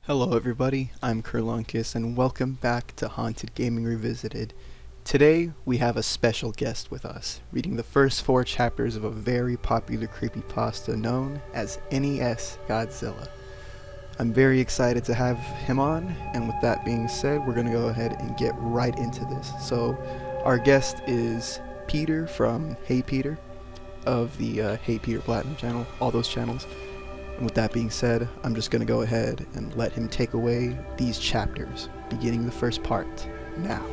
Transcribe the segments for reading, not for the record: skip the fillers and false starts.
Hello everybody, I'm Kerlunkus and welcome back to Haunted Gaming Revisited. Today we have a special guest with us, reading the first 4 chapters of a very popular creepypasta known as NES Godzilla. I'm very excited to have him on, and with that being said, we're going to go ahead and get right into this. So, our guest is Peter from Hey Peter, of the Hey Peter Platinum channel, all those channels. And with that being said, I'm just going to go ahead and let him take away these chapters, beginning the first part, now.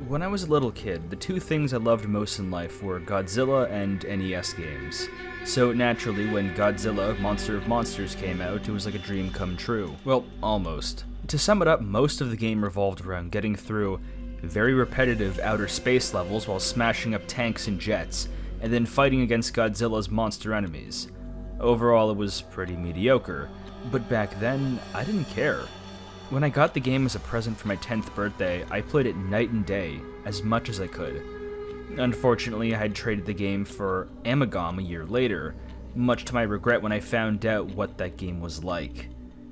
When I was a little kid, the 2 things I loved most in life were Godzilla and NES games. So naturally, when Godzilla, Monster of Monsters came out, it was like a dream come true. Well, almost. To sum it up, most of the game revolved around getting through very repetitive outer space levels while smashing up tanks and jets, and then fighting against Godzilla's monster enemies. Overall, it was pretty mediocre, but back then, I didn't care. When I got the game as a present for my 10th birthday, I played it night and day, as much as I could. Unfortunately, I had traded the game for Amigom a year later, much to my regret when I found out what that game was like.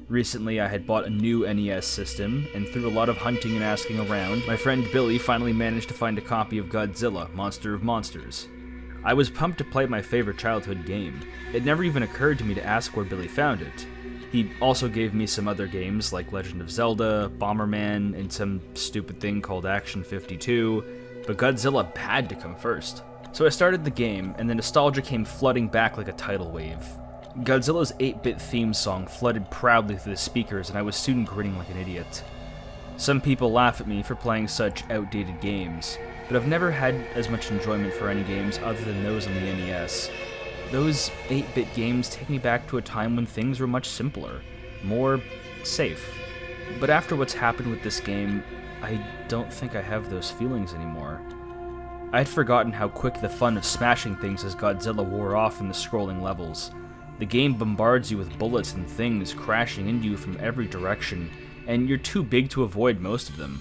Recently, I had bought a new NES system, and through a lot of hunting and asking around, my friend Billy finally managed to find a copy of Godzilla, Monster of Monsters. I was pumped to play my favorite childhood game. It never even occurred to me to ask where Billy found it. He also gave me some other games like Legend of Zelda, Bomberman, and some stupid thing called Action 52, but Godzilla had to come first. So I started the game, and the nostalgia came flooding back like a tidal wave. Godzilla's 8-bit theme song flooded proudly through the speakers, and I was soon grinning like an idiot. Some people laugh at me for playing such outdated games, but I've never had as much enjoyment for any games other than those on the NES. Those 8-bit games take me back to a time when things were much simpler, more safe. But after what's happened with this game, I don't think I have those feelings anymore. I'd forgotten how quick the fun of smashing things as Godzilla wore off in the scrolling levels. The game bombards you with bullets and things crashing into you from every direction, and you're too big to avoid most of them.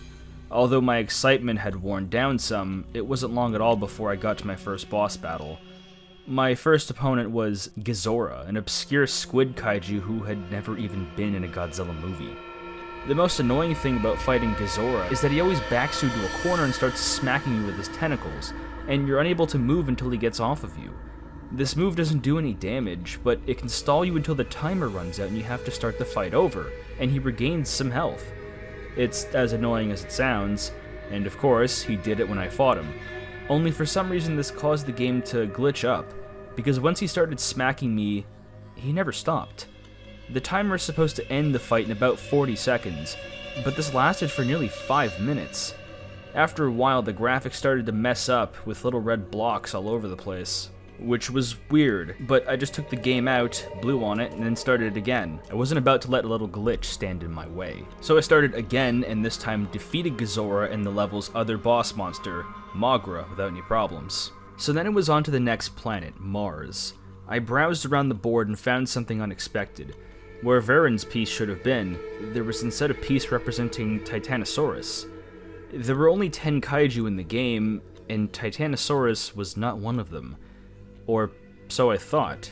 Although my excitement had worn down some, it wasn't long at all before I got to my first boss battle. My first opponent was Ghidorah, an obscure squid kaiju who had never even been in a Godzilla movie. The most annoying thing about fighting Ghidorah is that he always backs you to a corner and starts smacking you with his tentacles, and you're unable to move until he gets off of you. This move doesn't do any damage, but it can stall you until the timer runs out and you have to start the fight over, and he regains some health. It's as annoying as it sounds, and of course, he did it when I fought him. Only for some reason this caused the game to glitch up, because once he started smacking me, he never stopped. The timer is supposed to end the fight in about 40 seconds, but this lasted for nearly 5 minutes. After a while, the graphics started to mess up with little red blocks all over the place, which was weird, but I just took the game out, blew on it, and then started it again. I wasn't about to let a little glitch stand in my way. So I started again, and this time defeated Ghidorah and the level's other boss monster, Mogra, without any problems. So then it was on to the next planet, Mars. I browsed around the board and found something unexpected. Where Varen's piece should have been, there was instead a piece representing Titanosaurus. There were only 10 kaiju in the game, and Titanosaurus was not one of them. Or so I thought.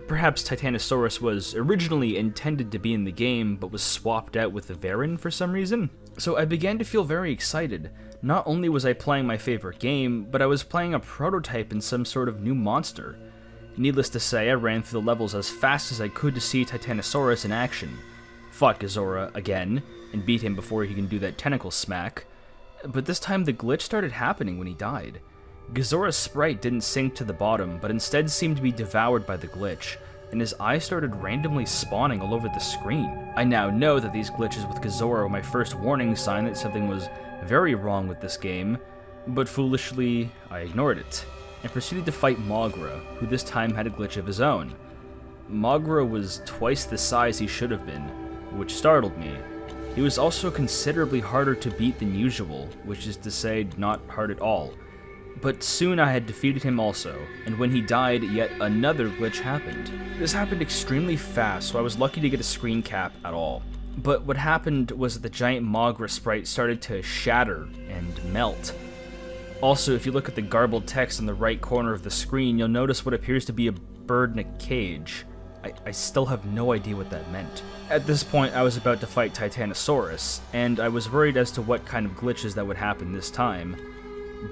Perhaps Titanosaurus was originally intended to be in the game, but was swapped out with the Varen for some reason. So I began to feel very excited. Not only was I playing my favorite game, but I was playing a prototype in some sort of new monster. Needless to say, I ran through the levels as fast as I could to see Titanosaurus in action. Fought Ghidorah again, and beat him before he can do that tentacle smack. But this time the glitch started happening when he died. Ghidorah's sprite didn't sink to the bottom, but instead seemed to be devoured by the glitch, and his eyes started randomly spawning all over the screen. I now know that these glitches with Ghidorah were my first warning sign that something was very wrong with this game, but foolishly, I ignored it, and proceeded to fight Mogra, who this time had a glitch of his own. Mogra was twice the size he should have been, which startled me. He was also considerably harder to beat than usual, which is to say, not hard at all. But soon I had defeated him also, and when he died, yet another glitch happened. This happened extremely fast, so I was lucky to get a screen cap at all. But what happened was that the giant Mogra sprite started to shatter and melt. Also, if you look at the garbled text in the right corner of the screen, you'll notice what appears to be a bird in a cage. I still have no idea what that meant. At this point, I was about to fight Titanosaurus, and I was worried as to what kind of glitches that would happen this time.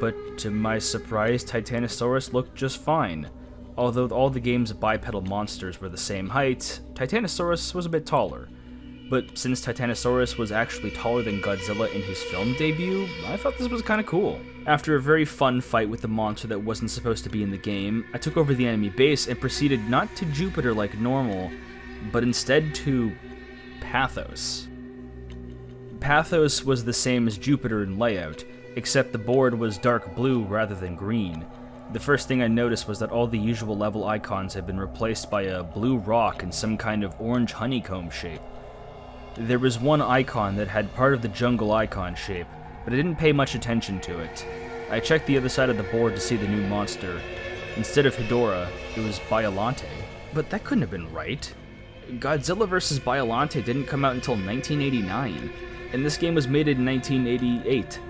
But to my surprise, Titanosaurus looked just fine. Although all the game's bipedal monsters were the same height, Titanosaurus was a bit taller. But since Titanosaurus was actually taller than Godzilla in his film debut, I thought this was kinda cool. After a very fun fight with the monster that wasn't supposed to be in the game, I took over the enemy base and proceeded not to Jupiter like normal, but instead to Pathos. Pathos was the same as Jupiter in layout, except the board was dark blue rather than green. The first thing I noticed was that all the usual level icons had been replaced by a blue rock in some kind of orange honeycomb shape. There was one icon that had part of the jungle icon shape, but I didn't pay much attention to it. I checked the other side of the board to see the new monster. Instead of Hedorah, it was Biollante. But that couldn't have been right. Godzilla vs. Biollante didn't come out until 1989, and this game was made in 1988.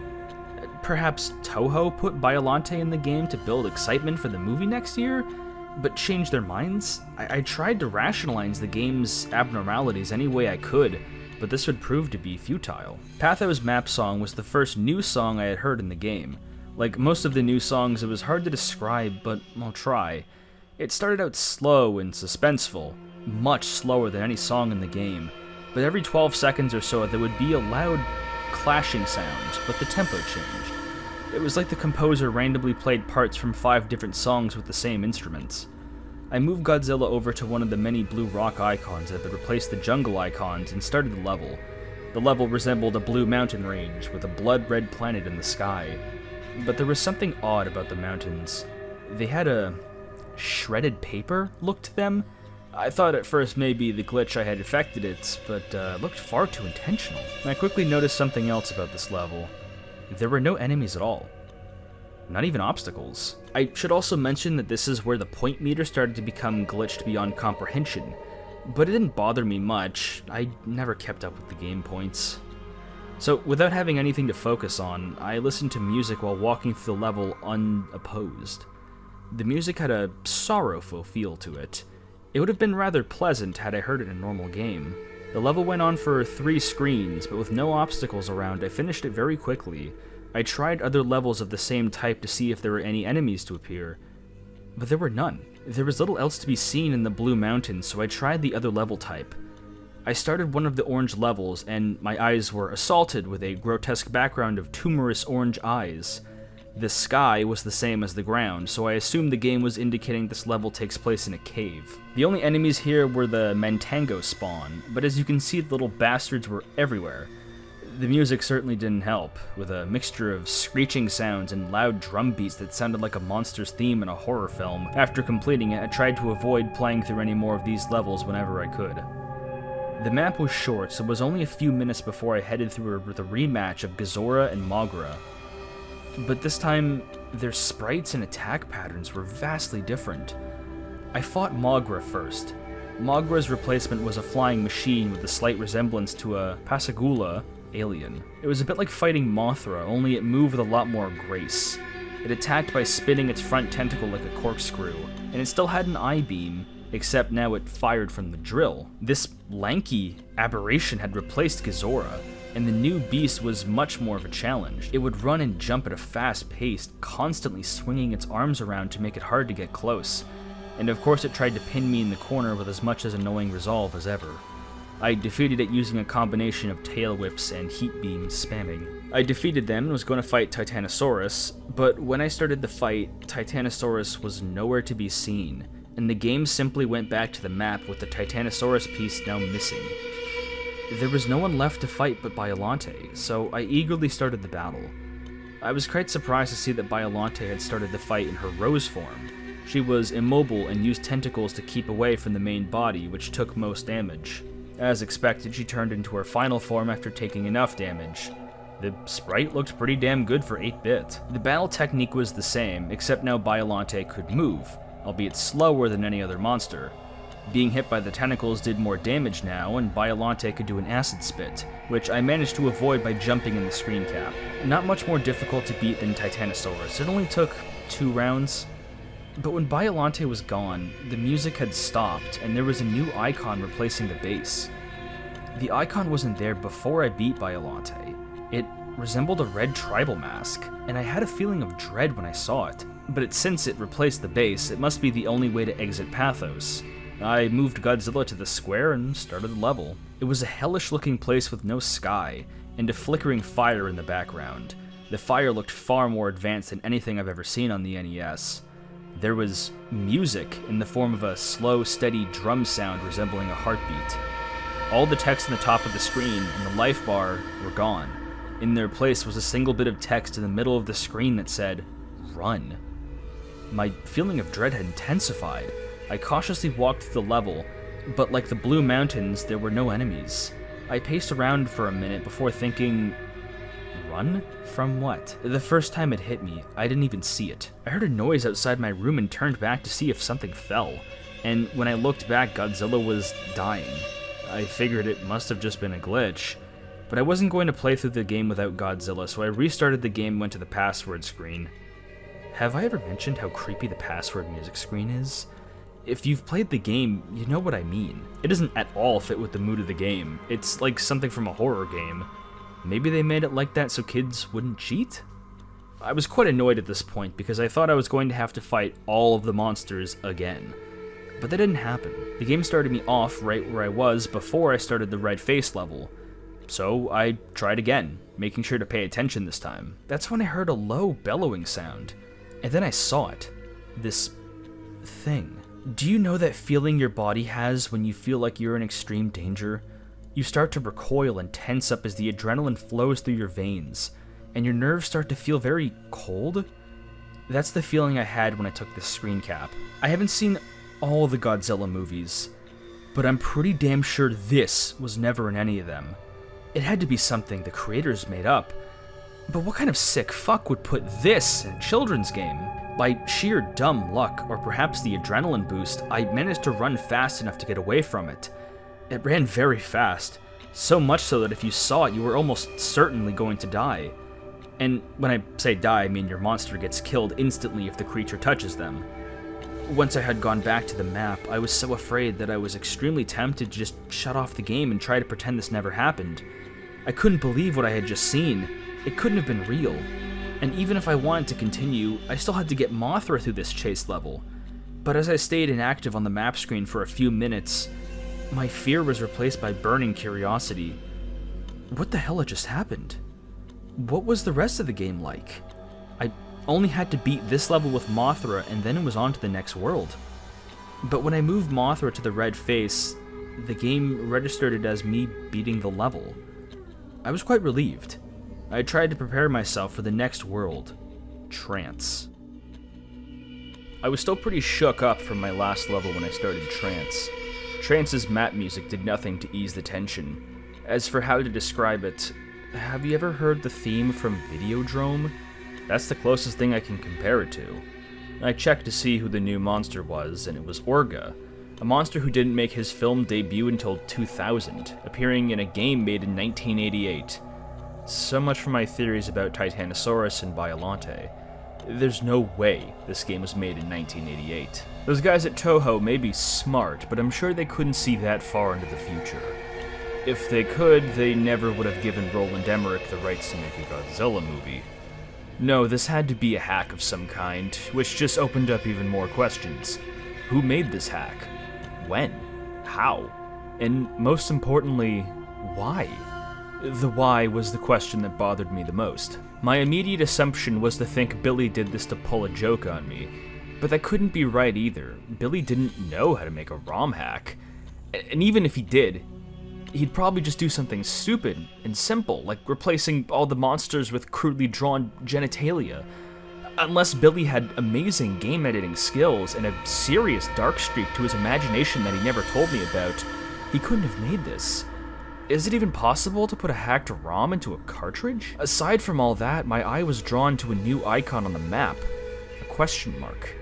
Perhaps Toho put Biollante in the game to build excitement for the movie next year, but changed their minds? I tried to rationalize the game's abnormalities any way I could, but this would prove to be futile. Pathos map song was the first new song I had heard in the game. Like most of the new songs, it was hard to describe, but I'll try. It started out slow and suspenseful, much slower than any song in the game, but every 12 seconds or so there would be a loud clashing sound, but the tempo changed. It was like the composer randomly played parts from 5 different songs with the same instruments. I moved Godzilla over to one of the many blue rock icons that had replaced the jungle icons and started the level. The level resembled a blue mountain range with a blood-red planet in the sky. But there was something odd about the mountains. They had a shredded paper look to them. I thought at first maybe the glitch I had affected it, but it looked far too intentional. And I quickly noticed something else about this level. There were no enemies at all. Not even obstacles. I should also mention that this is where the point meter started to become glitched beyond comprehension, but it didn't bother me much. I never kept up with the game points. So, without having anything to focus on, I listened to music while walking through the level unopposed. The music had a sorrowful feel to it. It would have been rather pleasant had I heard it in a normal game. The level went on for 3 screens, but with no obstacles around, I finished it very quickly. I tried other levels of the same type to see if there were any enemies to appear, but there were none. There was little else to be seen in the Blue Mountains, so I tried the other level type. I started one of the orange levels, and my eyes were assaulted with a grotesque background of tumorous orange eyes. The sky was the same as the ground, so I assumed the game was indicating this level takes place in a cave. The only enemies here were the Mantango spawn, but as you can see, the little bastards were everywhere. The music certainly didn't help, with a mixture of screeching sounds and loud drum beats that sounded like a monster's theme in a horror film. After completing it, I tried to avoid playing through any more of these levels whenever I could. The map was short, so it was only a few minutes before I headed through the rematch of Ghidorah and Mogra. But this time, their sprites and attack patterns were vastly different. I fought Mogra first. Mogra's replacement was a flying machine with a slight resemblance to a Pasagula alien. It was a bit like fighting Mothra, only it moved with a lot more grace. It attacked by spinning its front tentacle like a corkscrew, and it still had an I-beam, except now it fired from the drill. This lanky aberration had replaced Ghidorah, and the new beast was much more of a challenge. It would run and jump at a fast pace, constantly swinging its arms around to make it hard to get close. And of course it tried to pin me in the corner with as much as annoying resolve as ever. I defeated it using a combination of tail whips and heat beams spamming. I defeated them and was going to fight Titanosaurus, but when I started the fight, Titanosaurus was nowhere to be seen, and the game simply went back to the map with the Titanosaurus piece now missing. There was no one left to fight but Biollante, so I eagerly started the battle. I was quite surprised to see that Biollante had started the fight in her rose form. She was immobile and used tentacles to keep away from the main body, which took most damage. As expected, she turned into her final form after taking enough damage. The sprite looked pretty damn good for 8-bit. The battle technique was the same, except now Biollante could move, albeit slower than any other monster. Being hit by the tentacles did more damage now, and Biollante could do an acid spit, which I managed to avoid by jumping in the screen cap. Not much more difficult to beat than Titanosaurus. It only took 2 rounds. But when Biollante was gone, the music had stopped, and there was a new icon replacing the bass. The icon wasn't there before I beat Biollante. It resembled a red tribal mask, and I had a feeling of dread when I saw it. But since it replaced the bass, it must be the only way to exit Pathos. I moved Godzilla to the square and started the level. It was a hellish-looking place with no sky, and a flickering fire in the background. The fire looked far more advanced than anything I've ever seen on the NES. There was music in the form of a slow, steady drum sound resembling a heartbeat. All the text on the top of the screen and the life bar were gone. In their place was a single bit of text in the middle of the screen that said, "Run." My feeling of dread had intensified. I cautiously walked through the level, but like the Blue Mountains, there were no enemies. I paced around for a minute before thinking, run? From what? The first time it hit me, I didn't even see it. I heard a noise outside my room and turned back to see if something fell, and when I looked back, Godzilla was dying. I figured it must have just been a glitch, but I wasn't going to play through the game without Godzilla, so I restarted the game and went to the password screen. Have I ever mentioned how creepy the password music screen is? If you've played the game, you know what I mean. It doesn't at all fit with the mood of the game. It's like something from a horror game. Maybe they made it like that so kids wouldn't cheat? I was quite annoyed at this point because I thought I was going to have to fight all of the monsters again. But that didn't happen. The game started me off right where I was before I started the red face level. So I tried again, making sure to pay attention this time. That's when I heard a low bellowing sound. And then I saw it. This thing. Do you know that feeling your body has when you feel like you're in extreme danger? You start to recoil and tense up as the adrenaline flows through your veins, and your nerves start to feel very cold? That's the feeling I had when I took this screen cap. I haven't seen all the Godzilla movies, but I'm pretty damn sure this was never in any of them. It had to be something the creators made up. But what kind of sick fuck would put this in a children's game? By sheer dumb luck, or perhaps the adrenaline boost, I managed to run fast enough to get away from it. It ran very fast, so much so that if you saw it, you were almost certainly going to die. And when I say die, I mean your monster gets killed instantly if the creature touches them. Once I had gone back to the map, I was so afraid that I was extremely tempted to just shut off the game and try to pretend this never happened. I couldn't believe what I had just seen. It couldn't have been real. And even if I wanted to continue, I still had to get Mothra through this chase level. But as I stayed inactive on the map screen for a few minutes, my fear was replaced by burning curiosity. What the hell had just happened? What was the rest of the game like? I only had to beat this level with Mothra and then it was on to the next world. But when I moved Mothra to the red face, the game registered it as me beating the level. I was quite relieved. I tried to prepare myself for the next world, Trance. I was still pretty shook up from my last level when I started Trance. Trance's map music did nothing to ease the tension. As for how to describe it, have you ever heard the theme from Videodrome? That's the closest thing I can compare it to. I checked to see who the new monster was, and it was Orga, a monster who didn't make his film debut until 2000, appearing in a game made in 1988. So much for my theories about Titanosaurus and Biollante. There's no way this game was made in 1988. Those guys at Toho may be smart, but I'm sure they couldn't see that far into the future. If they could, they never would have given Roland Emmerich the rights to make a Godzilla movie. No, this had to be a hack of some kind, which just opened up even more questions. Who made this hack? When? How? And most importantly, why? The why was the question that bothered me the most. My immediate assumption was to think Billy did this to pull a joke on me, but that couldn't be right either. Billy didn't know how to make a ROM hack. And even if he did, he'd probably just do something stupid and simple, like replacing all the monsters with crudely drawn genitalia. Unless Billy had amazing game editing skills and a serious dark streak to his imagination that he never told me about, he couldn't have made this. Is it even possible to put a hacked ROM into a cartridge? Aside from all that, my eye was drawn to a new icon on the map, a question mark.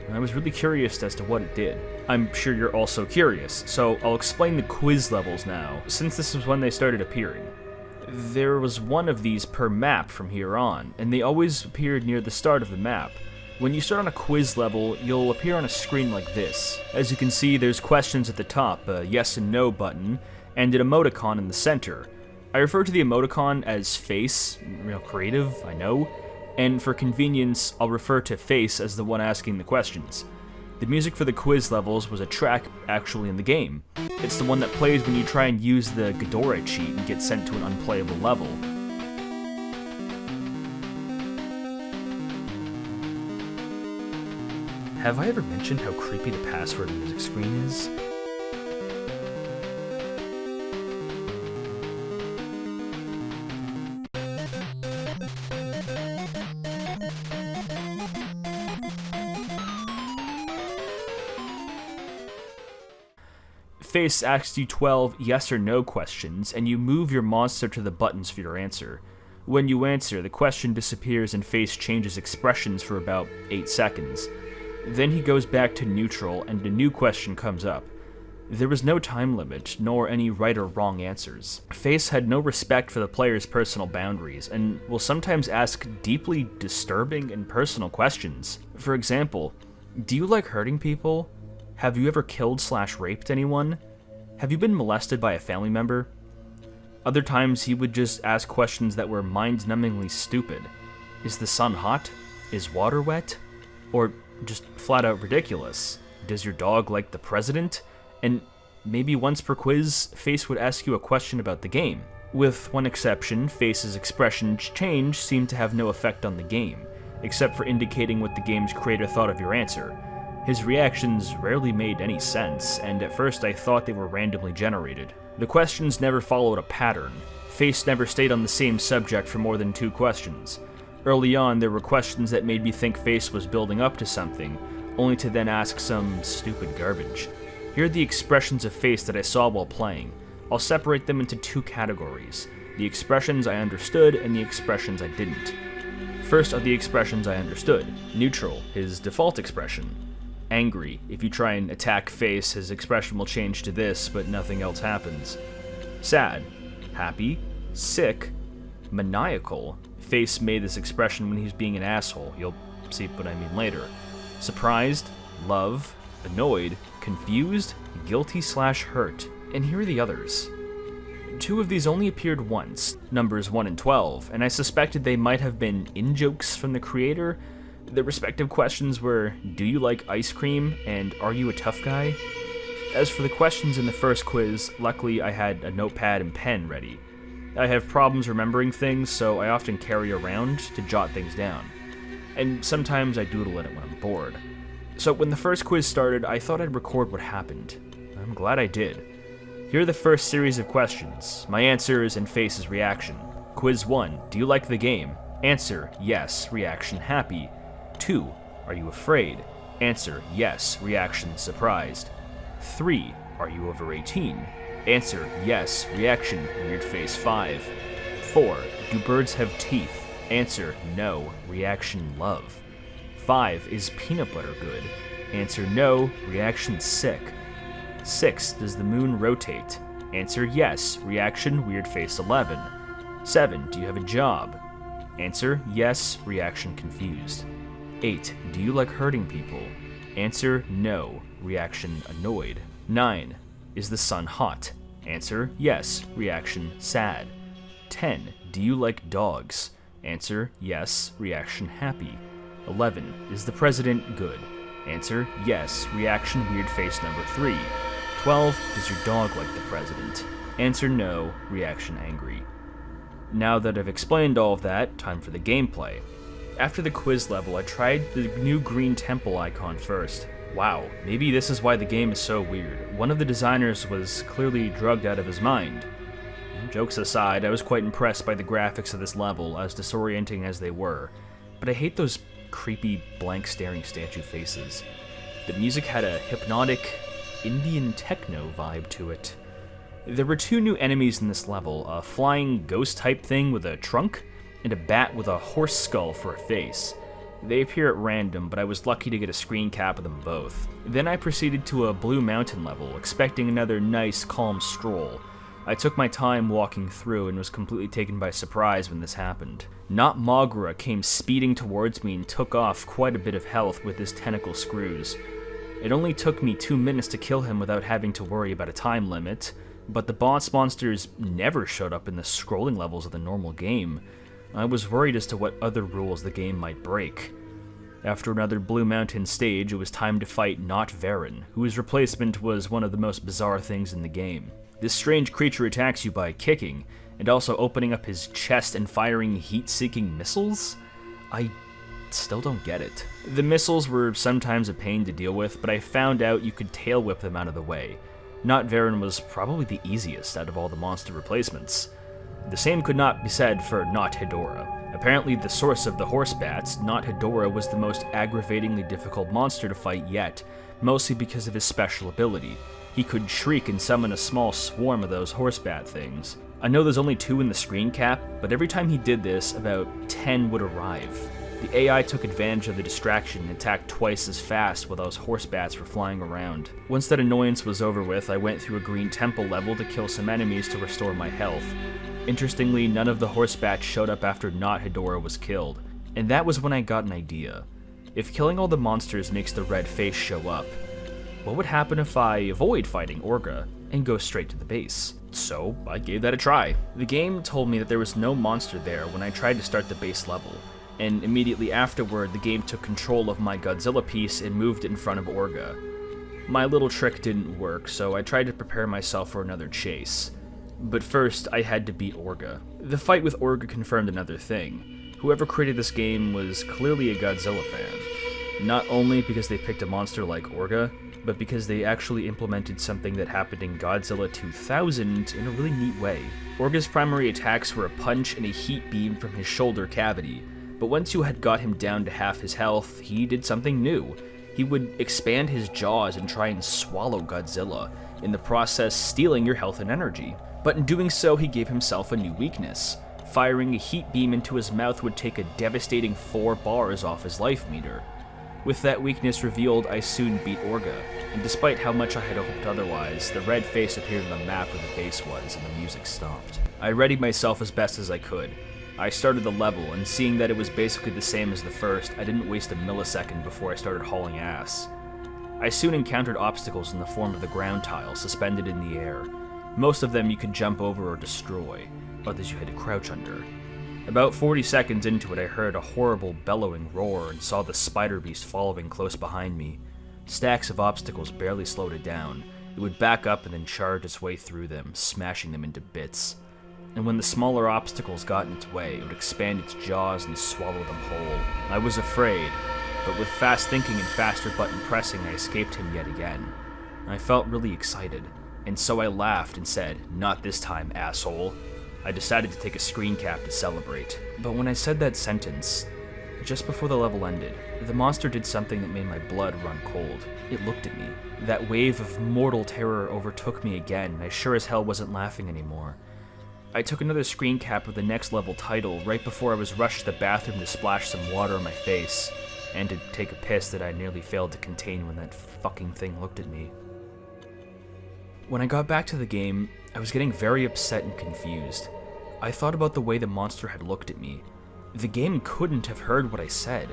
and I was really curious as to what it did. I'm sure you're also curious, so I'll explain the quiz levels now, since this is when they started appearing. There was one of these per map from here on, and they always appeared near the start of the map. When you start on a quiz level, you'll appear on a screen like this. As you can see, there's questions at the top, a yes and no button, and an emoticon in the center. I refer to the emoticon as face, real creative, I know, and for convenience, I'll refer to face as the one asking the questions. The music for the quiz levels was a track actually in the game. It's the one that plays when you try and use the Ghidorah cheat and get sent to an unplayable level. Have I ever mentioned how creepy the password music screen is? Face asks you 12 yes or no questions, and you move your monster to the buttons for your answer. When you answer, the question disappears and Face changes expressions for about 8 seconds. Then he goes back to neutral and a new question comes up. There was no time limit, nor any right or wrong answers. Face had no respect for the player's personal boundaries, and will sometimes ask deeply disturbing and personal questions. For example, do you like hurting people? Have you ever killed/raped anyone? Have you been molested by a family member? Other times he would just ask questions that were mind-numbingly stupid. Is the sun hot? Is water wet? Or just flat out ridiculous. Does your dog like the president? And maybe once per quiz, Face would ask you a question about the game. With one exception, Face's expression change seemed to have no effect on the game, except for indicating what the game's creator thought of your answer. His reactions rarely made any sense, and at first I thought they were randomly generated. The questions never followed a pattern. Face never stayed on the same subject for more than 2 questions. Early on, there were questions that made me think Face was building up to something, only to then ask some stupid garbage. Here are the expressions of Face that I saw while playing. I'll separate them into 2 categories: the expressions I understood and the expressions I didn't. First are the expressions I understood. Neutral, his default expression. Angry. If you try and attack Face, his expression will change to this, but nothing else happens. Sad. Happy. Sick. Maniacal. Face made this expression when he's being an asshole. You'll see what I mean later. Surprised. Love. Annoyed. Confused. Guilty/hurt. And here are the others. 2 of these only appeared once, numbers 1 and 12, and I suspected they might have been in-jokes from the creator. The respective questions were, do you like ice cream, and are you a tough guy? As for the questions in the first quiz, luckily I had a notepad and pen ready. I have problems remembering things, so I often carry around to jot things down. And sometimes I doodle in it when I'm bored. So when the first quiz started, I thought I'd record what happened. I'm glad I did. Here are the first series of questions, my answers and Face's reaction. Quiz 1, do you like the game? Answer, yes, reaction, happy. 2, are you afraid? Answer, yes, reaction, surprised. 3, are you over 18? Answer, yes, reaction, weird face, 5. 4, do birds have teeth? Answer, no, reaction, love. 5, is peanut butter good? Answer, no, reaction, sick. 6, does the moon rotate? Answer, yes, reaction, weird face, 11. 7, do you have a job? Answer, yes, reaction, confused. 8, do you like hurting people? Answer, no, reaction, annoyed. 9, is the sun hot? Answer, yes, reaction, sad. 10, do you like dogs? Answer, yes, reaction, happy. 11, is the president good? Answer, yes, reaction, weird face, number 3. 12, does your dog like the president? Answer, no, reaction, angry. Now that I've explained all of that, time for the gameplay. After the quiz level, I tried the new green temple icon first. Wow, maybe this is why the game is so weird. One of the designers was clearly drugged out of his mind. Jokes aside, I was quite impressed by the graphics of this level, as disorienting as they were, but I hate those creepy, blank staring statue faces. The music had a hypnotic, Indian techno vibe to it. There were 2 new enemies in this level, a flying ghost-type thing with a trunk, and a bat with a horse skull for a face. They appear at random, but I was lucky to get a screen cap of them both. Then I proceeded to a Blue Mountain level, expecting another nice, calm stroll. I took my time walking through and was completely taken by surprise when this happened. Not Mogra came speeding towards me and took off quite a bit of health with his tentacle screws. It only took me 2 minutes to kill him without having to worry about a time limit, but the boss monsters never showed up in the scrolling levels of the normal game. I was worried as to what other rules the game might break. After another Blue Mountain stage, it was time to fight Not Varen, whose replacement was one of the most bizarre things in the game. This strange creature attacks you by kicking, and also opening up his chest and firing heat-seeking missiles? I still don't get it. The missiles were sometimes a pain to deal with, but I found out you could tail whip them out of the way. Not Varen was probably the easiest out of all the monster replacements. The same could not be said for Not Hedorah. Apparently the source of the horse bats, Not Hedorah was the most aggravatingly difficult monster to fight yet, mostly because of his special ability. He could shriek and summon a small swarm of those horse bat things. I know there's only 2 in the screen cap, but every time he did this, about 10 would arrive. The AI took advantage of the distraction and attacked twice as fast while those horse bats were flying around. Once that annoyance was over with, I went through a green temple level to kill some enemies to restore my health. Interestingly, none of the horse bats showed up after Not Hedorah was killed, and that was when I got an idea. If killing all the monsters makes the red face show up, what would happen if I avoid fighting Orga and go straight to the base? So I gave that a try. The game told me that there was no monster there when I tried to start the base level, and immediately afterward the game took control of my Godzilla piece and moved it in front of Orga. My little trick didn't work, so I tried to prepare myself for another chase. But first, I had to beat Orga. The fight with Orga confirmed another thing. Whoever created this game was clearly a Godzilla fan. Not only because they picked a monster like Orga, but because they actually implemented something that happened in Godzilla 2000 in a really neat way. Orga's primary attacks were a punch and a heat beam from his shoulder cavity, but once you had got him down to half his health, he did something new. He would expand his jaws and try and swallow Godzilla, in the process stealing your health and energy. But in doing so, he gave himself a new weakness. Firing a heat beam into his mouth would take a devastating 4 bars off his life meter. With that weakness revealed, I soon beat Orga, and despite how much I had hoped otherwise, the red face appeared on the map where the base was, and the music stopped. I readied myself as best as I could. I started the level, and seeing that it was basically the same as the first, I didn't waste a millisecond before I started hauling ass. I soon encountered obstacles in the form of the ground tiles suspended in the air. Most of them you could jump over or destroy, others you had to crouch under. About 40 seconds into it, I heard a horrible bellowing roar and saw the spider beast following close behind me. Stacks of obstacles barely slowed it down. It would back up and then charge its way through them, smashing them into bits. And when the smaller obstacles got in its way, it would expand its jaws and swallow them whole. I was afraid, but with fast thinking and faster button pressing, I escaped him yet again. I felt really excited, and so I laughed and said, "Not this time, asshole." I decided to take a screen cap to celebrate. But when I said that sentence, just before the level ended, the monster did something that made my blood run cold. It looked at me. That wave of mortal terror overtook me again, and I sure as hell wasn't laughing anymore. I took another screen cap of the next level title right before I was rushed to the bathroom to splash some water on my face, and to take a piss that I nearly failed to contain when that fucking thing looked at me. When I got back to the game, I was getting very upset and confused. I thought about the way the monster had looked at me. The game couldn't have heard what I said.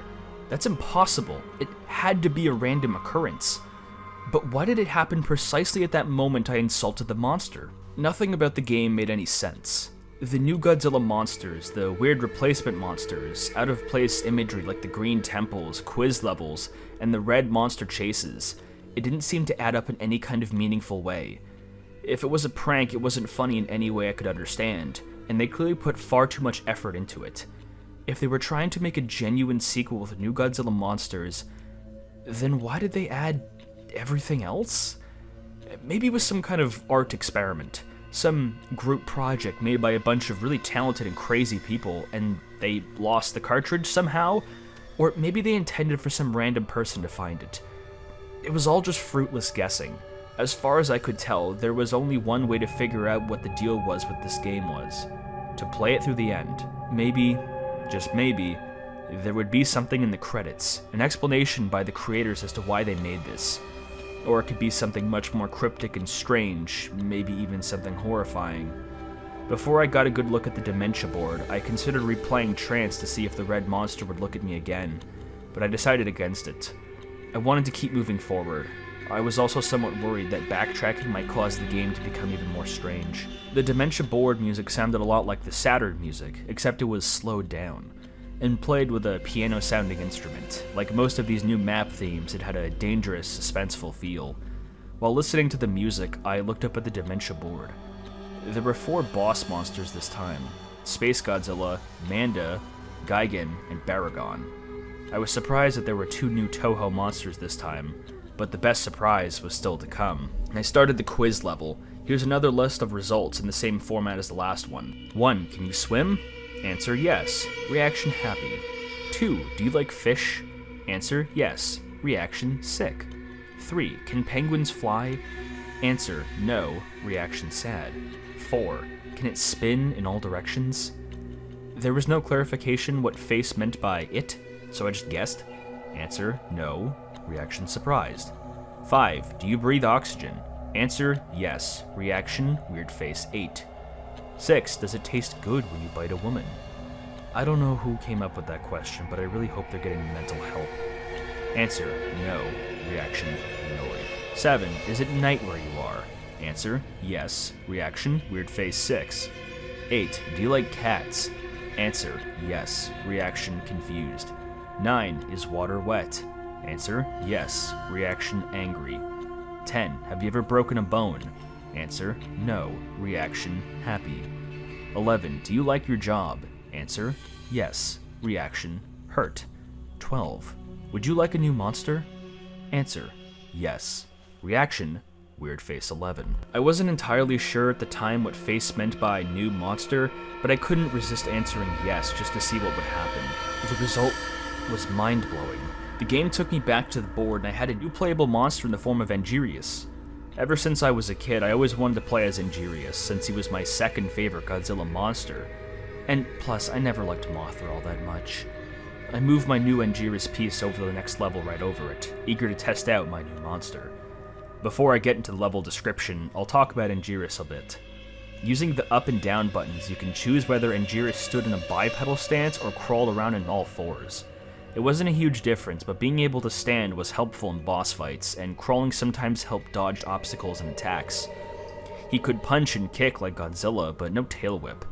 That's impossible. It had to be a random occurrence. But why did it happen precisely at that moment I insulted the monster? Nothing about the game made any sense. The new Godzilla monsters, the weird replacement monsters, out-of-place imagery like the green temples, quiz levels, and the red monster chases, it didn't seem to add up in any kind of meaningful way. If it was a prank, it wasn't funny in any way I could understand, and they clearly put far too much effort into it. If they were trying to make a genuine sequel with new Godzilla monsters, then why did they add everything else? Maybe it was some kind of art experiment, some group project made by a bunch of really talented and crazy people, and they lost the cartridge somehow? Or maybe they intended for some random person to find it. It was all just fruitless guessing. As far as I could tell, there was only one way to figure out what the deal was with this game was. To play it through the end. Maybe, just maybe, there would be something in the credits, an explanation by the creators as to why they made this. Or it could be something much more cryptic and strange, maybe even something horrifying. Before I got a good look at the dementia board, I considered replaying Trance to see if the red monster would look at me again, but I decided against it. I wanted to keep moving forward. I was also somewhat worried that backtracking might cause the game to become even more strange. The dementia board music sounded a lot like the Saturn music, except it was slowed down, and played with a piano-sounding instrument. Like most of these new map themes, it had a dangerous, suspenseful feel. While listening to the music, I looked up at the dementia board. There were 4 boss monsters this time: Space Godzilla, Manda, Gigan, and Baragon. I was surprised that there were 2 new Toho monsters this time, but the best surprise was still to come. I started the quiz level. Here's another list of results in the same format as the last one. 1. Can you swim? Answer, yes. Reaction, happy. 2. Do you like fish? Answer, yes. Reaction, sick. 3. Can penguins fly? Answer, no. Reaction, sad. 4. Can it spin in all directions? There was no clarification what face meant by it, so I just guessed. Answer, no. Reaction, surprised. 5. Do you breathe oxygen? Answer, yes. Reaction, weird face, 8. 6. Does it taste good when you bite a woman? I don't know who came up with that question, but I really hope they're getting mental help. Answer, no. Reaction, annoyed. 7. Is it night where you are? Answer, yes. Reaction, weird face, 6. 8. Do you like cats? Answer, yes. Reaction, confused. 9. Is water wet? Answer, yes. Reaction, angry. 10. Have you ever broken a bone? Answer, no. Reaction, happy. 11. Do you like your job? Answer, yes. Reaction, hurt. 12. Would you like a new monster? Answer, yes. Reaction, weird face 11. I wasn't entirely sure at the time what face meant by new monster, but I couldn't resist answering yes just to see what would happen. The result was mind-blowing. The game took me back to the board and I had a new playable monster in the form of Angirius. Ever since I was a kid, I always wanted to play as Angirius, since he was my second favorite Godzilla monster. And plus, I never liked Mothra all that much. I moved my new Angirius piece over to the next level right over it, eager to test out my new monster. Before I get into the level description, I'll talk about Angirius a bit. Using the up and down buttons, you can choose whether Angirius stood in a bipedal stance or crawled around in all fours. It wasn't a huge difference, but being able to stand was helpful in boss fights, and crawling sometimes helped dodge obstacles and attacks. He could punch and kick like Godzilla, but no tail whip.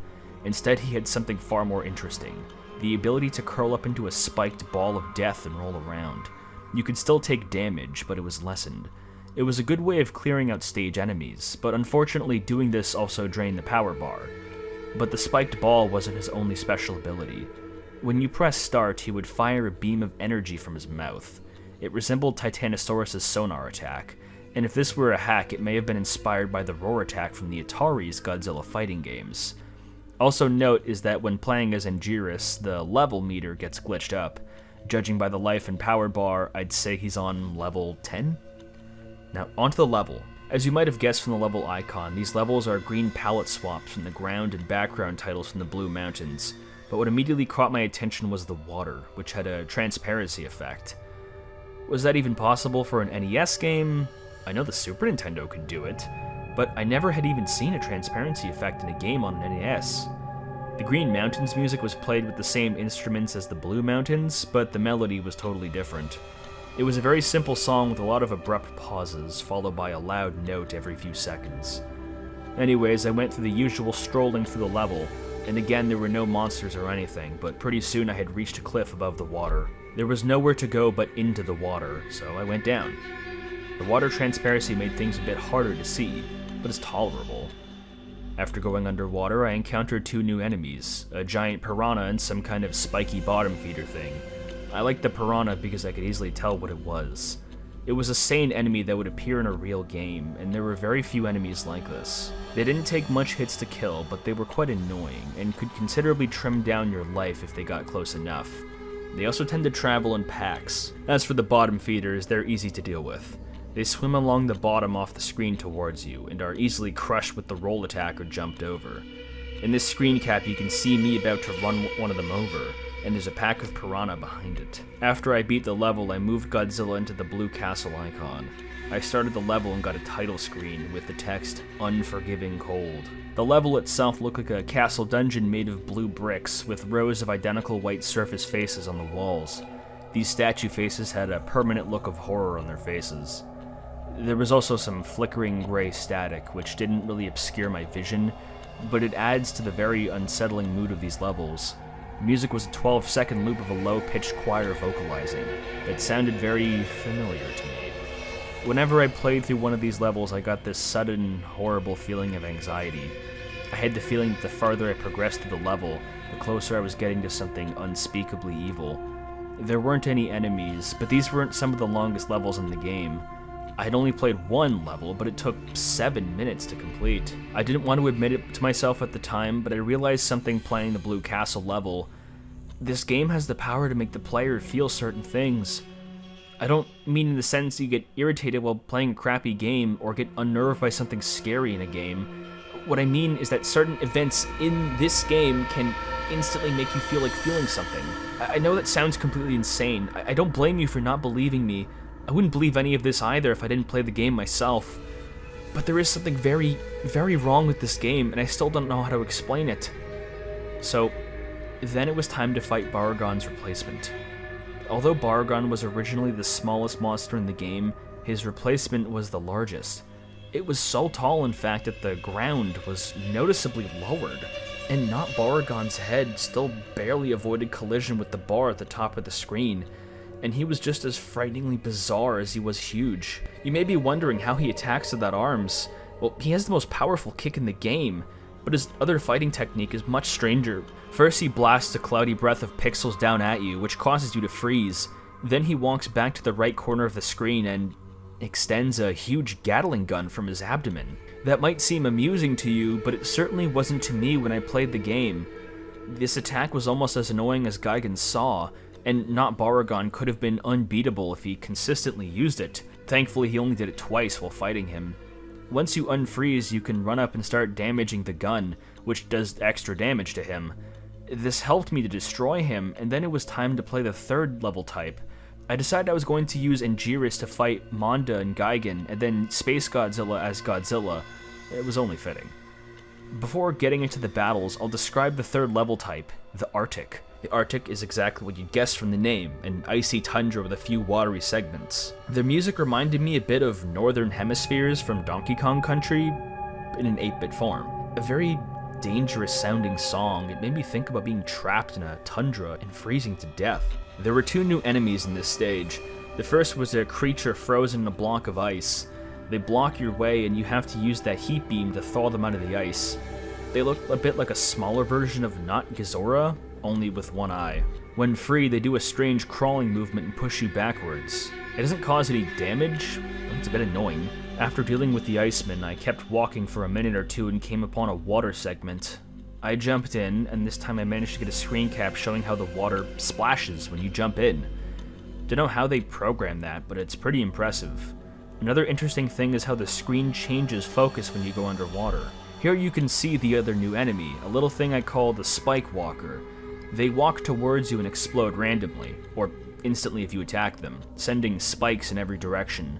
Instead, he had something far more interesting: the ability to curl up into a spiked ball of death and roll around. You could still take damage, but it was lessened. It was a good way of clearing out stage enemies, but unfortunately doing this also drained the power bar. But the spiked ball wasn't his only special ability. When you press start, he would fire a beam of energy from his mouth. It resembled Titanosaurus' sonar attack, and if this were a hack, it may have been inspired by the roar attack from the Atari's Godzilla fighting games. Also note is that when playing as Angirius, the level meter gets glitched up. Judging by the life and power bar, I'd say he's on level 10? Now, onto the level. As you might have guessed from the level icon, these levels are green palette swaps from the ground and background titles from the Blue Mountains. But what immediately caught my attention was the water, which had a transparency effect. Was that even possible for an NES game? I know the Super Nintendo could do it, but I never had even seen a transparency effect in a game on an NES. The Green Mountains music was played with the same instruments as the Blue Mountains, but the melody was totally different. It was a very simple song with a lot of abrupt pauses, followed by a loud note every few seconds. Anyways, I went through the usual strolling through the level, and again there were no monsters or anything, but pretty soon I had reached a cliff above the water. There was nowhere to go but into the water, so I went down. The water transparency made things a bit harder to see, but it's tolerable. After going underwater, I encountered 2 new enemies, a giant piranha and some kind of spiky bottom feeder thing. I liked the piranha because I could easily tell what it was. It was a sane enemy that would appear in a real game, and there were very few enemies like this. They didn't take much hits to kill, but they were quite annoying, and could considerably trim down your life if they got close enough. They also tend to travel in packs. As for the bottom feeders, they're easy to deal with. They swim along the bottom off the screen towards you, and are easily crushed with the roll attack or jumped over. In this screen cap, you can see me about to run one of them over, and there's a pack of piranha behind it. After I beat the level, I moved Godzilla into the blue castle icon. I started the level and got a title screen with the text, "Unforgiving Cold." The level itself looked like a castle dungeon made of blue bricks, with rows of identical white surface faces on the walls. These statue faces had a permanent look of horror on their faces. There was also some flickering gray static, which didn't really obscure my vision, but it adds to the very unsettling mood of these levels. Music was a 12-second loop of a low-pitched choir vocalizing that sounded very familiar to me. Whenever I played through one of these levels, I got this sudden, horrible feeling of anxiety. I had the feeling that the farther I progressed through the level, the closer I was getting to something unspeakably evil. There weren't any enemies, but these weren't some of the longest levels in the game. I had only played one level, but it took 7 minutes to complete. I didn't want to admit it to myself at the time, but I realized something playing the Blue Castle level. This game has the power to make the player feel certain things. I don't mean in the sense you get irritated while playing a crappy game or get unnerved by something scary in a game. What I mean is that certain events in this game can instantly make you feel like feeling something. I know that sounds completely insane. I don't blame you for not believing me. I wouldn't believe any of this either if I didn't play the game myself. But there is something very, very wrong with this game, and I still don't know how to explain it. So, then it was time to fight Baragon's replacement. Although Baragon was originally the smallest monster in the game, his replacement was the largest. It was so tall, in fact, that the ground was noticeably lowered, and not Baragon's head still barely avoided collision with the bar at the top of the screen, and he was just as frighteningly bizarre as he was huge. You may be wondering how he attacks without arms. Well, he has the most powerful kick in the game, but his other fighting technique is much stranger. First, he blasts a cloudy breath of pixels down at you, which causes you to freeze. Then he walks back to the right corner of the screen and extends a huge Gatling gun from his abdomen. That might seem amusing to you, but it certainly wasn't to me when I played the game. This attack was almost as annoying as Gigan's saw, and not Baragon could have been unbeatable if he consistently used it. Thankfully, he only did it twice while fighting him. Once you unfreeze, you can run up and start damaging the gun, which does extra damage to him. This helped me to destroy him, and then it was time to play the third level type. I decided I was going to use Angiris to fight Monda and Gigan, and then Space Godzilla as Godzilla. It was only fitting. Before getting into the battles, I'll describe the third level type, the Arctic. The Arctic is exactly what you'd guess from the name, an icy tundra with a few watery segments. Their music reminded me a bit of Northern Hemispheres from Donkey Kong Country in an 8-bit form. A very dangerous sounding song. It made me think about being trapped in a tundra and freezing to death. There were 2 new enemies in this stage. The first was a creature frozen in a block of ice. They block your way and you have to use that heat beam to thaw them out of the ice. They look a bit like a smaller version of Not Gazora, only with one eye. When free, they do a strange crawling movement and push you backwards. It doesn't cause any damage, but it's a bit annoying. After dealing with the Iceman, I kept walking for a minute or two and came upon a water segment. I jumped in, and this time I managed to get a screen cap showing how the water splashes when you jump in. Don't know how they programmed that, but it's pretty impressive. Another interesting thing is how the screen changes focus when you go underwater. Here you can see the other new enemy, a little thing I call the Spike Walker. They walk towards you and explode randomly, or instantly if you attack them, sending spikes in every direction.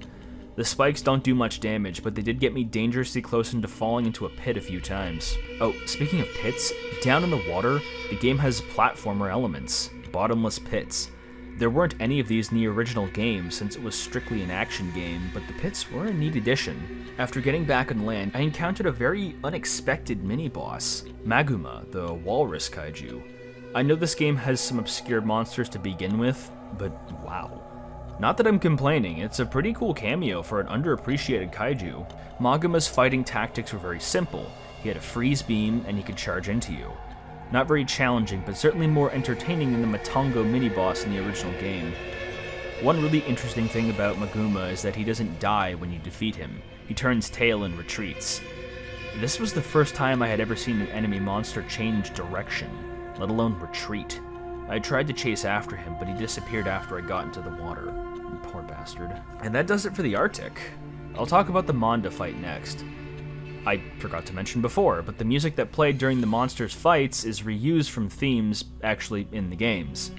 The spikes don't do much damage, but they did get me dangerously close into falling into a pit a few times. Oh, speaking of pits, down in the water, the game has platformer elements, bottomless pits. There weren't any of these in the original game since it was strictly an action game, but the pits were a neat addition. After getting back on land, I encountered a very unexpected mini-boss, Maguma, the walrus kaiju. I know this game has some obscure monsters to begin with, but wow. Not that I'm complaining, it's a pretty cool cameo for an underappreciated kaiju. Maguma's fighting tactics were very simple. He had a freeze beam and he could charge into you. Not very challenging, but certainly more entertaining than the Matongo mini-boss in the original game. One really interesting thing about Maguma is that he doesn't die when you defeat him. He turns tail and retreats. This was the first time I had ever seen an enemy monster change direction, let alone retreat. I tried to chase after him, but he disappeared after I got into the water. Poor bastard. And that does it for the Arctic. I'll talk about the Monda fight next. I forgot to mention before, but the music that played during the monsters' fights is reused from themes actually in the games.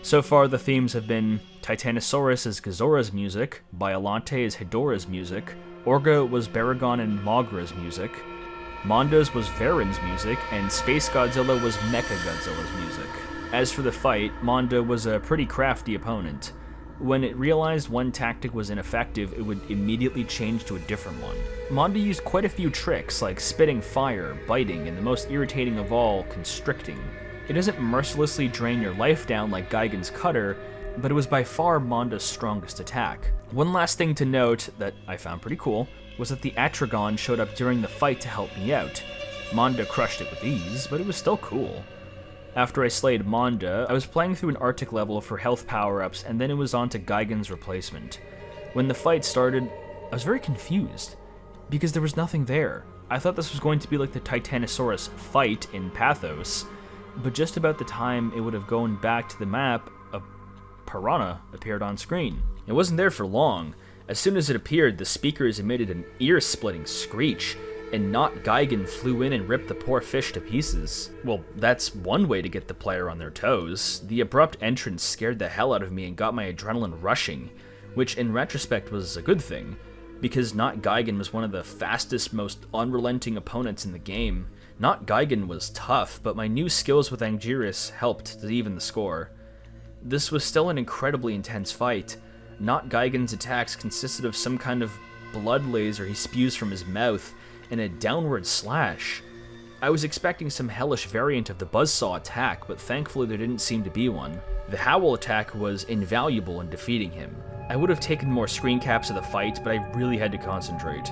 So far, the themes have been Titanosaurus is Gazora's music, Biolante is Hidora's music, Orga was Baragon and Mogra's music, Mondo's was Varen's music, and Space Godzilla was Mecha Godzilla's music. As for the fight, Mondo was a pretty crafty opponent. When it realized one tactic was ineffective, it would immediately change to a different one. Mondo used quite a few tricks, like spitting fire, biting, and the most irritating of all, constricting. It doesn't mercilessly drain your life down like Gigan's cutter, but it was by far Mondo's strongest attack. One last thing to note that I found pretty cool was that the Atragon showed up during the fight to help me out. Mondo crushed it with ease, but it was still cool. After I slayed Mondo, I was playing through an Arctic level for health power-ups, and then it was on to Gigan's replacement. When the fight started, I was very confused, because there was nothing there. I thought this was going to be like the Titanosaurus fight in Pathos, but just about the time it would have gone back to the map, a piranha appeared on screen. It wasn't there for long. As soon as it appeared, the speakers emitted an ear-splitting screech, and Not Gigan flew in and ripped the poor fish to pieces. Well, that's one way to get the player on their toes. The abrupt entrance scared the hell out of me and got my adrenaline rushing, which in retrospect was a good thing, because Not Gigan was one of the fastest, most unrelenting opponents in the game. Not Gigan was tough, but my new skills with Angiris helped to even the score. This was still an incredibly intense fight. Not Gigan's attacks consisted of some kind of blood laser he spews from his mouth, and a downward slash. I was expecting some hellish variant of the buzzsaw attack, but thankfully there didn't seem to be one. The howl attack was invaluable in defeating him. I would have taken more screen caps of the fight, but I really had to concentrate.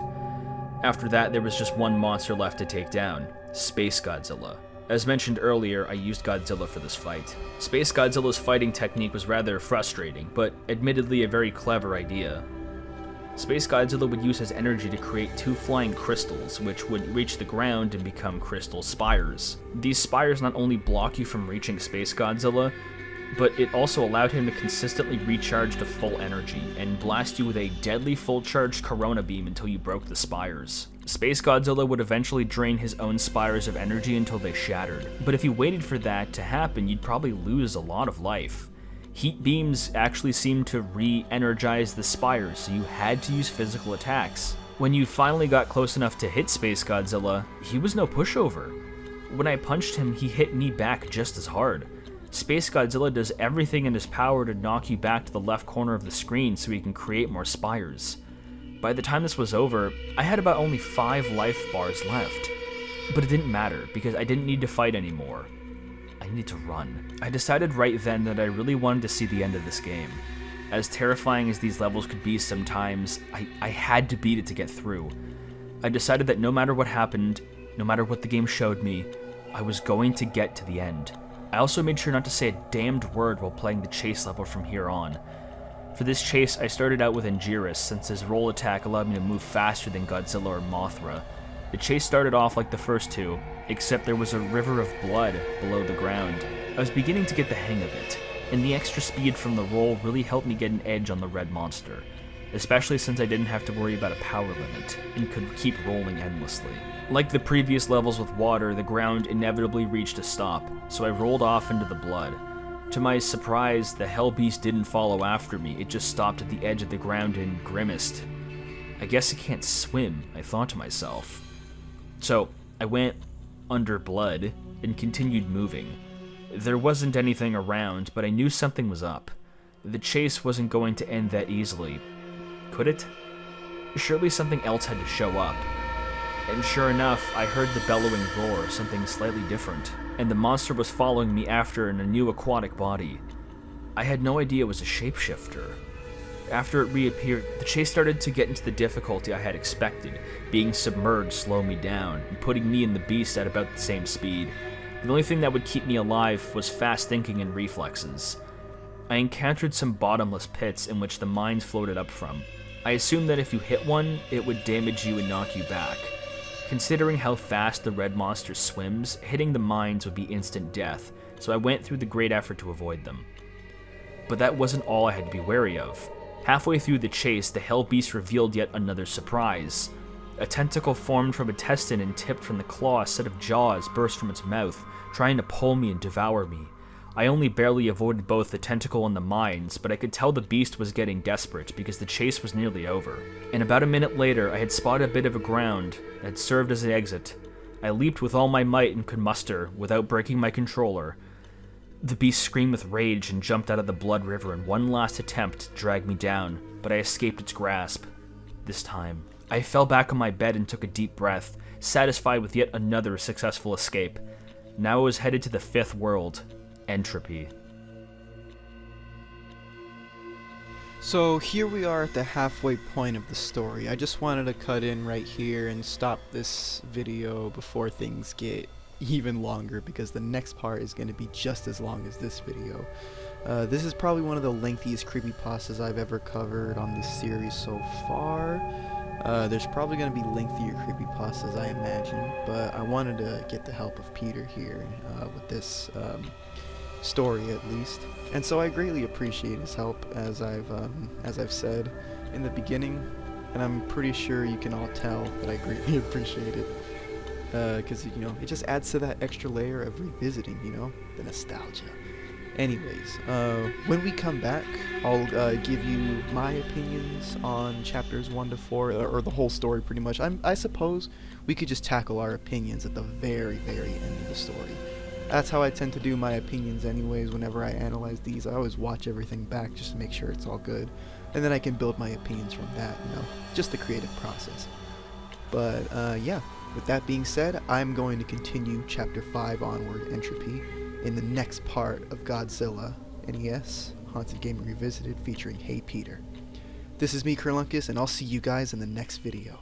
After that, there was just one monster left to take down, Space Godzilla. As mentioned earlier, I used Godzilla for this fight. Space Godzilla's fighting technique was rather frustrating, but admittedly a very clever idea. Space Godzilla would use his energy to create two flying crystals, which would reach the ground and become crystal spires. These spires not only block you from reaching Space Godzilla, but it also allowed him to consistently recharge to full energy, and blast you with a deadly full-charged Corona beam until you broke the spires. Space Godzilla would eventually drain his own spires of energy until they shattered, but if you waited for that to happen, you'd probably lose a lot of life. Heat beams actually seemed to re-energize the spires, so you had to use physical attacks. When you finally got close enough to hit Space Godzilla, he was no pushover. When I punched him, he hit me back just as hard. Space Godzilla does everything in his power to knock you back to the left corner of the screen so he can create more spires. By the time this was over, I had about only 5 life bars left. But it didn't matter, because I didn't need to fight anymore. I needed to run. I decided right then that I really wanted to see the end of this game. As terrifying as these levels could be sometimes, I had to beat it to get through. I decided that no matter what happened, no matter what the game showed me, I was going to get to the end. I also made sure not to say a damned word while playing the chase level from here on. For this chase, I started out with Angiris, since his roll attack allowed me to move faster than Godzilla or Mothra. The chase started off like the first two, except there was a river of blood below the ground. I was beginning to get the hang of it, and the extra speed from the roll really helped me get an edge on the red monster, especially since I didn't have to worry about a power limit, and could keep rolling endlessly. Like the previous levels with water, the ground inevitably reached a stop, so I rolled off into the blood. To my surprise, the Hell Beast didn't follow after me, it just stopped at the edge of the ground and grimaced. I guess it can't swim, I thought to myself. So, I went under blood and continued moving. There wasn't anything around, but I knew something was up. The chase wasn't going to end that easily. Could it? Surely something else had to show up. And sure enough, I heard the bellowing roar, something slightly different, and the monster was following me after in a new aquatic body. I had no idea it was a shapeshifter. After it reappeared, the chase started to get into the difficulty I had expected, being submerged slowed me down, and putting me and the beast at about the same speed. The only thing that would keep me alive was fast thinking and reflexes. I encountered some bottomless pits in which the mines floated up from. I assumed that if you hit one, it would damage you and knock you back. Considering how fast the red monster swims, hitting the mines would be instant death, so I went through the great effort to avoid them. But that wasn't all I had to be wary of. Halfway through the chase, the Hell Beast revealed yet another surprise. A tentacle formed from intestine and tipped from the claw, a set of jaws burst from its mouth, trying to pull me and devour me. I only barely avoided both the tentacle and the mines, but I could tell the beast was getting desperate because the chase was nearly over. And about a minute later, I had spotted a bit of a ground that had served as an exit. I leaped with all my might and could muster, without breaking my controller. The beast screamed with rage and jumped out of the blood river in one last attempt to drag me down, but I escaped its grasp. This time, I fell back on my bed and took a deep breath, satisfied with yet another successful escape. Now I was headed to the fifth world, Entropy. So here we are at the halfway point of the story. I just wanted to cut in right here and stop this video before things get even longer, because the next part is going to be just as long as this video. This is probably one of the lengthiest creepypastas I've ever covered on this series so far. There's probably going to be lengthier creepypastas, I imagine, but I wanted to get the help of Peter here with this story at least, and so I greatly appreciate his help, as I've said in the beginning, and I'm pretty sure you can all tell that I greatly appreciate it, because it just adds to that extra layer of revisiting, the nostalgia. Anyways, when we come back, I'll give you my opinions on chapters 1 to 4, or the whole story pretty much. I suppose we could just tackle our opinions at the very, very end of the story. That's how I tend to do my opinions anyways. Whenever I analyze these, I always watch everything back just to make sure it's all good, and then I can build my opinions from that, just the creative process. But yeah, with that being said, I'm going to continue chapter 5 onward, Entropy, in the next part of Godzilla NES Haunted Gaming Revisited, featuring Hey Peter. This is me, Kerlunkus, and I'll see you guys in the next video.